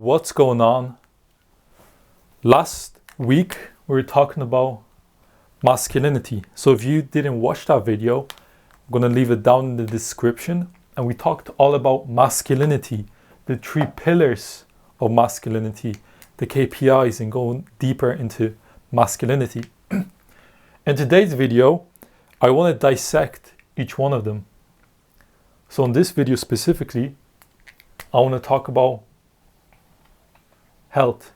What's going on? Last week we were talking about masculinity. So if you didn't watch that video, I'm going to leave it down in the description. And we talked all about masculinity, the 3 pillars of masculinity, the KPIs, and going deeper into masculinity. In today's video, I want to dissect each one of them. So in this video specifically, I want to talk about health,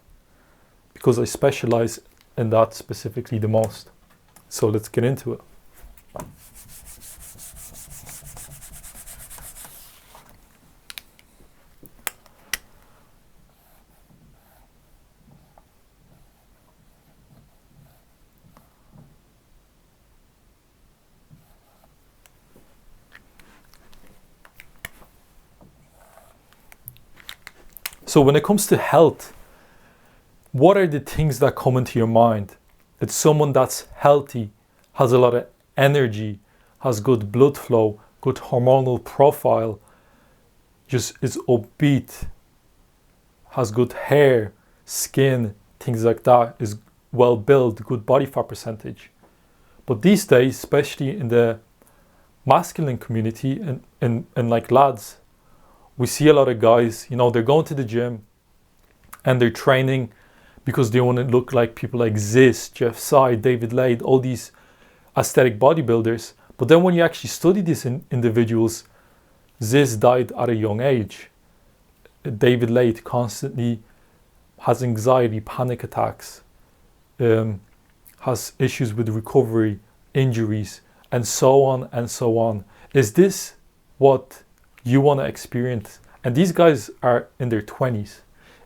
because I specialize in that specifically the most. So let's get into it. So when it comes to health, what are the things that come into your mind? It's someone that's healthy, has a lot of energy, has good blood flow, good hormonal profile, just is upbeat, has good hair, skin, things like that, is well built, good body fat percentage. But these days, especially in the masculine community and like lads, we see a lot of guys, they're going to the gym and they're training because they want to look like people like Ziz, Jeff Sy, David Lade, all these aesthetic bodybuilders. But then when you actually study these individuals, Ziz died at a young age. David Lade constantly has anxiety, panic attacks, has issues with recovery, injuries, and so on and so on. Is this what you want to experience? And these guys are in their 20s.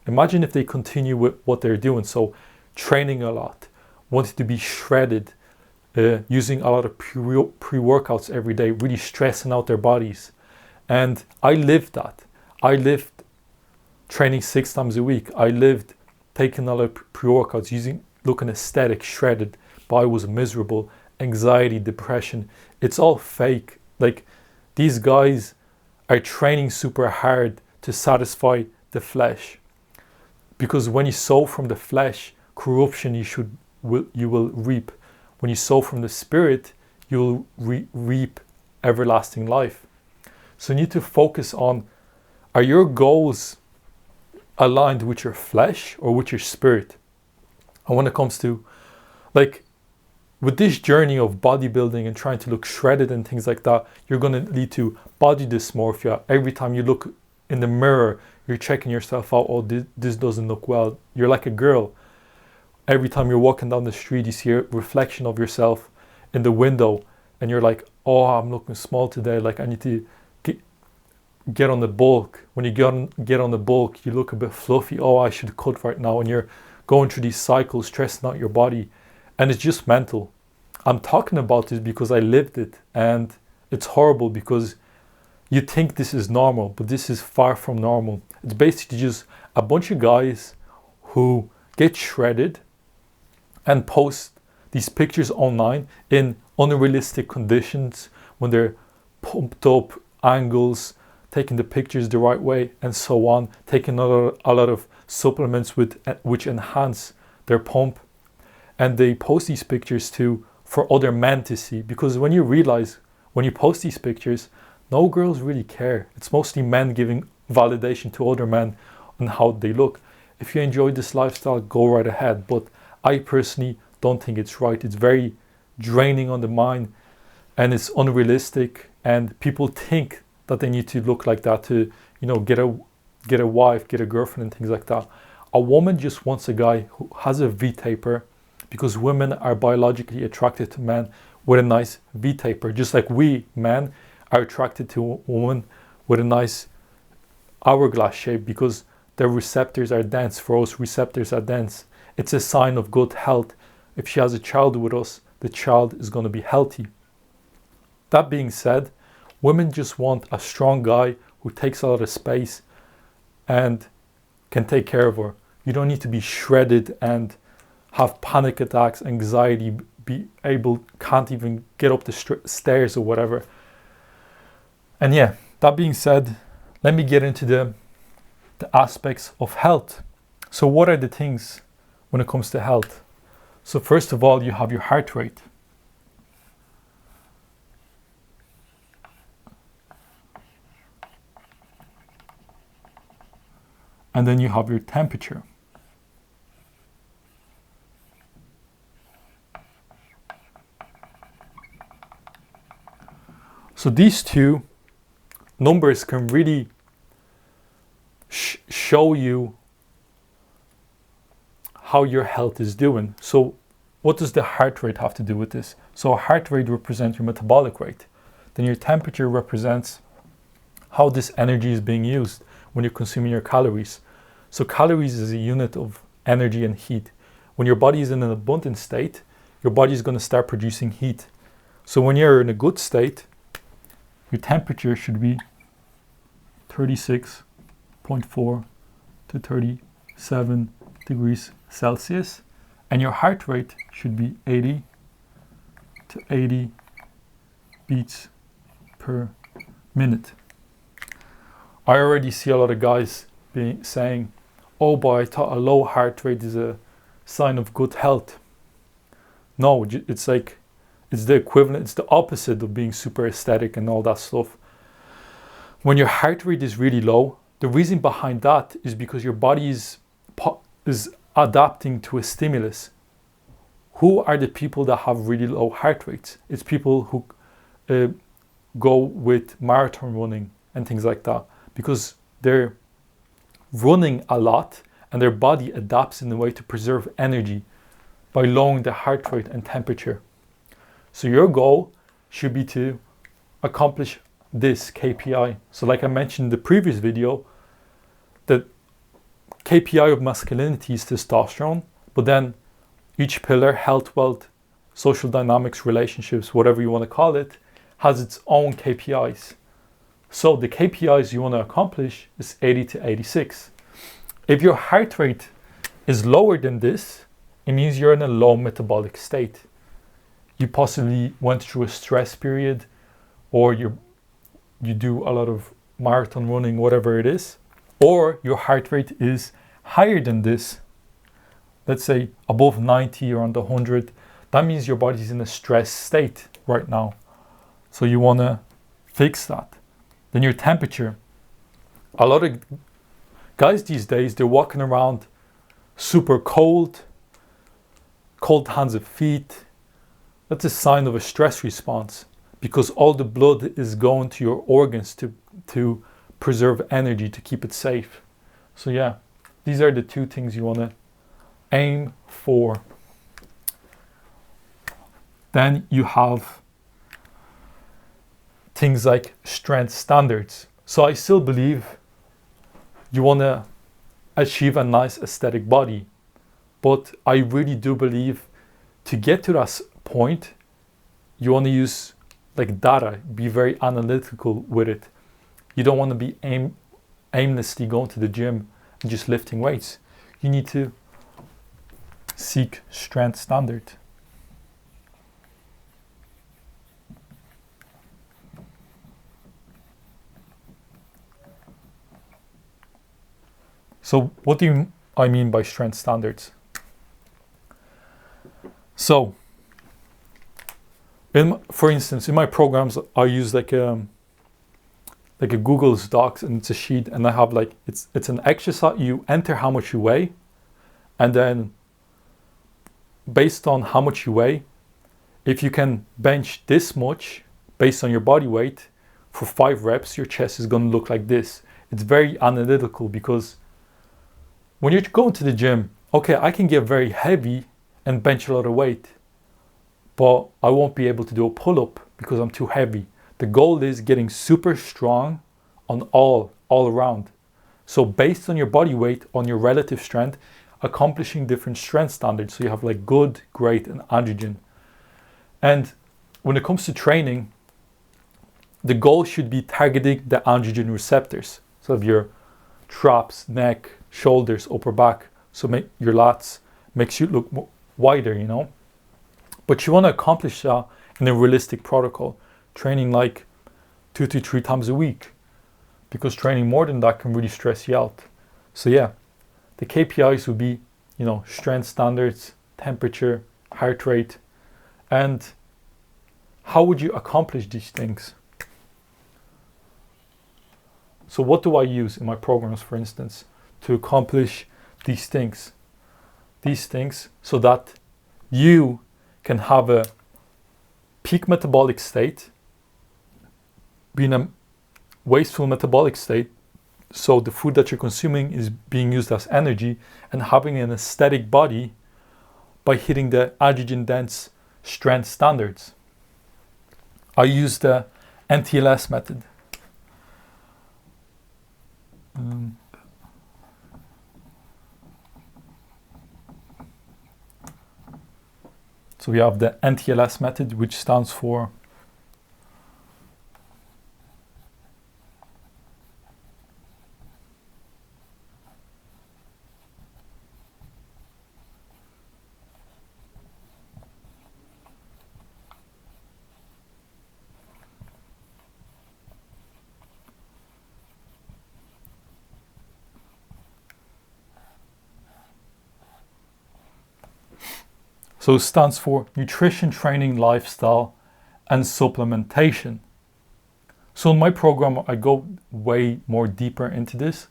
Imagine if they continue with what they're doing. So training a lot, wanting to be shredded, using a lot of pre-workouts every day, really stressing out their bodies. And I lived that. I lived training 6 times a week. I lived taking a lot of pre-workouts, looking aesthetic, shredded, but I was miserable, anxiety, depression. It's all fake. Like, these guys are training super hard to satisfy the flesh. Because when you sow from the flesh, corruption you will reap. When you sow from the spirit, you will reap everlasting life. So you need to focus on, are your goals aligned with your flesh or with your spirit? And when it comes to, like, with this journey of bodybuilding and trying to look shredded and things like that, you're going to lead to body dysmorphia. Every time you look in the mirror, you're checking yourself out. Oh, this doesn't look well. You're like a girl. Every time you're walking down the street, you see a reflection of yourself in the window, and you're like, oh, I'm looking small today. Like, I need to get on the bulk. When you get on the bulk, you look a bit fluffy. Oh, I should cut right now. And you're going through these cycles, stressing out your body. And it's just mental. I'm talking about this because I lived it, and it's horrible because you think this is normal, but this is far from normal. It's basically just a bunch of guys who get shredded and post these pictures online in unrealistic conditions, when they're pumped up angles, taking the pictures the right way, and so on, taking a lot of supplements which enhance their pump. And they post these pictures for other men to see, because when you realize, when you post these pictures, no girls really care. It's mostly men giving validation to other men on how they look. If you enjoy this lifestyle, go right ahead. But I personally don't think it's right. It's very draining on the mind, and it's unrealistic. And people think that they need to look like that to, get a wife, get a girlfriend, and things like that. A woman just wants a guy who has a V-taper, because women are biologically attracted to men with a nice V-taper, just like we men are attracted to a woman with a nice hourglass shape, because their receptors are dense. For us, receptors are dense. It's a sign of good health. If she has a child with us, the child is going to be healthy. That being said, women just want a strong guy who takes a lot of space and can take care of her. You don't need to be shredded and have panic attacks, anxiety, can't even get up the stairs or whatever. And yeah, that being said, let me get into the the aspects of health. So what are the things when it comes to health? So first of all, you have your heart rate. And then you have your temperature. So these two numbers can really show you how your health is doing. So what does the heart rate have to do with this? So heart rate represents your metabolic rate. Then your temperature represents how this energy is being used when you're consuming your calories. So calories is a unit of energy and heat. When your body is in an abundant state, your body is going to start producing heat. So when you're in a good state, your temperature should be 36.4 to 37 degrees Celsius, and your heart rate should be 80 to 80 beats per minute. I already see a lot of guys saying, oh boy, I thought a low heart rate is a sign of good health. No, it's the equivalent, it's the opposite of being super aesthetic and all that stuff. When your heart rate is really low, the reason behind that is because your body is adapting to a stimulus. Who are the people that have really low heart rates? It's people who go with marathon running and things like that, because they're running a lot and their body adapts in a way to preserve energy by lowering the heart rate and temperature. So your goal should be to accomplish this KPI. So like I mentioned in the previous video, the Kpi of Masculinity is testosterone, but then each pillar, health, wealth, social dynamics, relationships, whatever you want to call it, has its own KPIs. So the KPIs you want to accomplish is 80 to 86. If your heart rate is lower than this, it means you're in a low metabolic state. You possibly went through a stress period, or you do a lot of marathon running, whatever it is, or your heart rate is higher than this, let's say above 90 or under 100, that means your body's in a stress state right now. So you want to fix that. Then your temperature. A lot of guys these days, they're walking around super cold hands and feet. That's a sign of a stress response, because all the blood is going to your organs to preserve energy, to keep it safe. So yeah, these are the two things you want to aim for. Then you have things like strength standards. So I still believe you want to achieve a nice aesthetic body, but I really do believe to get to that point, you want to use like data, be very analytical with it. You don't want to be aimlessly going to the gym and just lifting weights. You need to seek strength standard. So what do I mean by strength standards? So for instance, in my programs, I use like a Google Docs, and it's a sheet, and I have like, it's an exercise. You enter how much you weigh, and then based on how much you weigh, if you can bench this much based on your body weight for 5 reps, your chest is going to look like this. It's very analytical, because when you're going to the gym, okay, I can get very heavy and bench a lot of weight, but I won't be able to do a pull-up because I'm too heavy. The goal is getting super strong on all around. So based on your body weight, on your relative strength, accomplishing different strength standards. So you have like good, great, and androgen. And when it comes to training, the goal should be targeting the androgen receptors. So if your traps, neck, shoulders, upper back, so make your lats, makes you look wider, you know. But you want to accomplish that in a realistic protocol, training like 2 to 3 times a week, because training more than that can really stress you out. So yeah, the KPIs would be, strength standards, temperature, heart rate, and how would you accomplish these things? So what do I use in my programs, for instance, to accomplish these things? These things so that you can have a peak metabolic state, be in a wasteful metabolic state, so the food that you're consuming is being used as energy, and having an aesthetic body by hitting the adrenaline dense strength standards. I use the NTLS method. So we have the NTLS method, which stands for So it stands for nutrition, training, lifestyle, and supplementation. So in my program, I go way more deeper into this.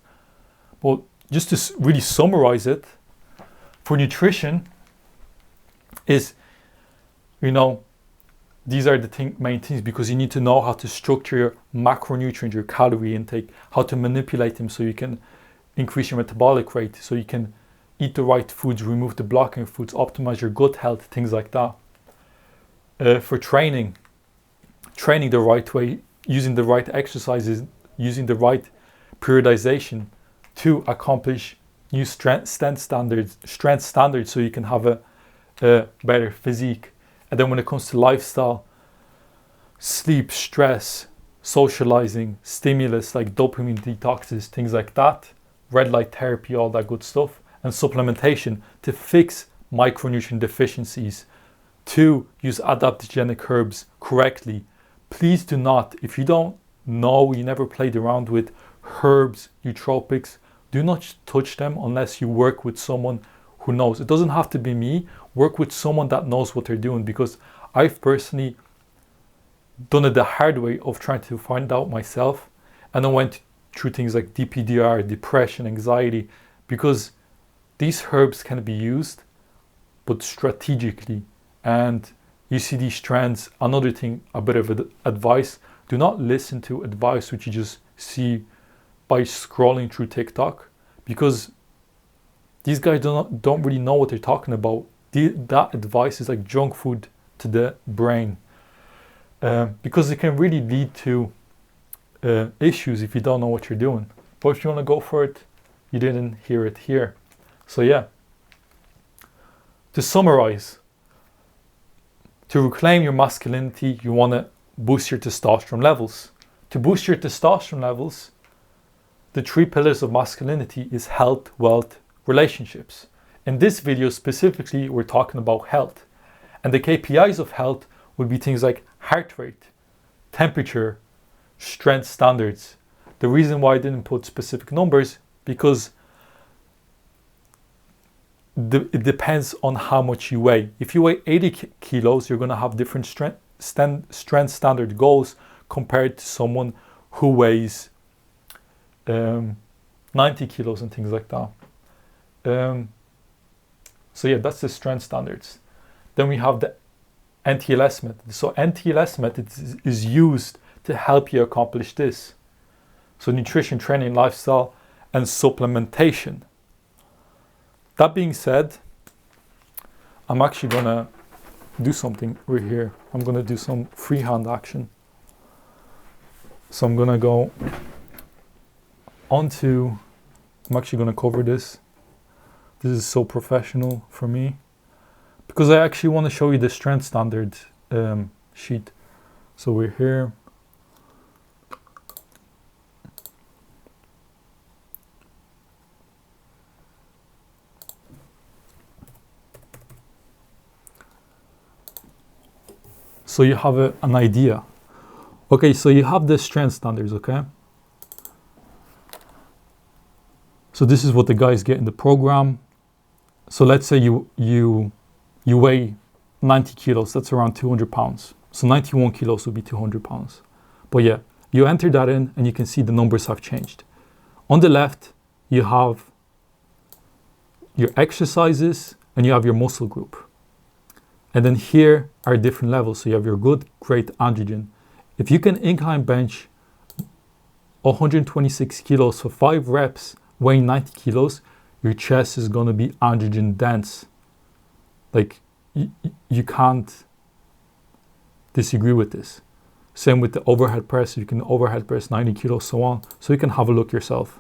But just to really summarize it, for nutrition is, these are the main things, because you need to know how to structure your macronutrient, your calorie intake, how to manipulate them so you can increase your metabolic rate, so you can eat the right foods, remove the blocking foods, optimize your gut health, things like that. For training the right way, using the right exercises, using the right periodization to accomplish new strength standards, so you can have a better physique. And then when it comes to lifestyle, sleep, stress, socializing, stimulus like dopamine detoxes, things like that, red light therapy, all that good stuff. And supplementation to fix micronutrient deficiencies, to use adaptogenic herbs correctly. Please do not, if you don't know, you never played around with herbs, nootropics, do not touch them unless you work with someone who knows. It doesn't have to be me. Work with someone that knows what they're doing, because I've personally done it the hard way of trying to find out myself, and I went through things like DPDR, depression, anxiety, because these herbs can be used, but strategically. And you see these trends. Another thing, a bit of advice, do not listen to advice which you just see by scrolling through TikTok, because these guys don't really know what they're talking about. That advice is like junk food to the brain, because it can really lead to issues if you don't know what you're doing. But if you want to go for it, you didn't hear it here. So yeah, to summarize, to reclaim your masculinity, you want to boost your testosterone levels. To boost your testosterone levels, the 3 pillars of masculinity is health, wealth, relationships. In this video specifically, we're talking about health. And the KPIs of health would be things like heart rate, temperature, strength standards. The reason why I didn't put specific numbers, because it depends on how much you weigh. If you weigh 80 kilos, you're going to have different strength standard goals compared to someone who weighs 90 kilos and things like that. So yeah, that's the strength standards. Then we have the NTLS method. So NTLS method is used to help you accomplish this. So nutrition, training, lifestyle, and supplementation. That being said, I'm actually gonna do something right here. I'm gonna do some freehand action. So I'm gonna go onto, I'm actually gonna cover this. This is so professional for me, because I actually want to show you the strength standard sheet. So we're here. So you have an idea. Okay, so you have the strength standards, okay? So this is what the guys get in the program. So let's say you weigh 90 kilos, that's around 200 pounds. So 91 kilos would be 200 pounds. But yeah, you enter that in and you can see the numbers have changed. On the left, you have your exercises and you have your muscle group. And then here are different levels. So you have your good, great, androgen. If you can incline bench 126 kilos for 5 reps, weighing 90 kilos, your chest is going to be androgen dense. Like, you can't disagree with this. Same with the overhead press. You can overhead press 90 kilos, so on. So you can have a look yourself.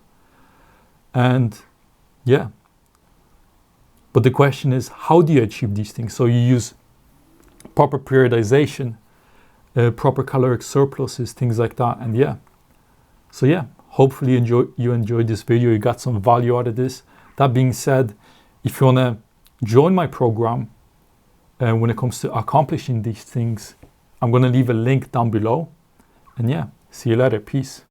And yeah. But the question is, how do you achieve these things? So you use proper periodization, proper caloric surpluses, things like that. And yeah. So yeah, hopefully you enjoyed this video. You got some value out of this. That being said, if you want to join my program when it comes to accomplishing these things, I'm going to leave a link down below. And yeah, see you later. Peace.